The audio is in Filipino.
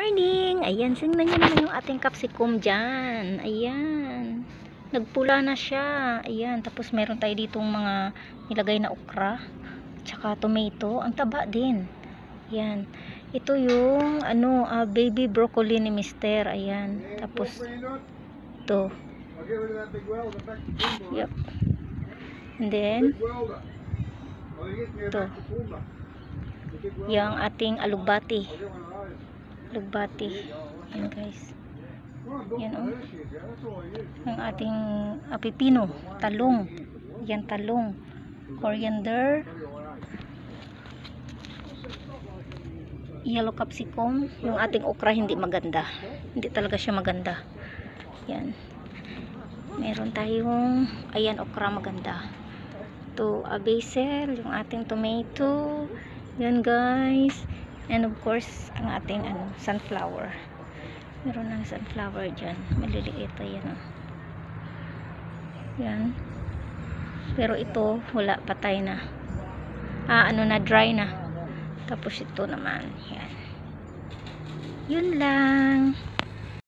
morning! Ayan, tingnan nyo naman yung ating capsicum dyan. Ayan. Nagpula na siya. Ayan, tapos meron tayo ditong mga nilagay na okra. Tsaka tomato. Ang taba din. Ayan. Ito yung baby broccoli ni Mister. Ayan. Tapos ito. Yep. And then ito. Yung ating alugbati. Yan guys. Yan yung ating pipino, talong. Yan talong. Coriander. Yellow capsicum. Yung ating okra hindi maganda. Hindi talaga siya maganda. Yan. Meron tayong okra maganda. To basil, yung ating tomato. Yan guys. And of course, ang ating sunflower. Meron ng sunflower dyan. Maliliit. Ayan. Yan. Pero ito, wala, patay na. Dry na. Tapos ito naman. Yan. Yun lang.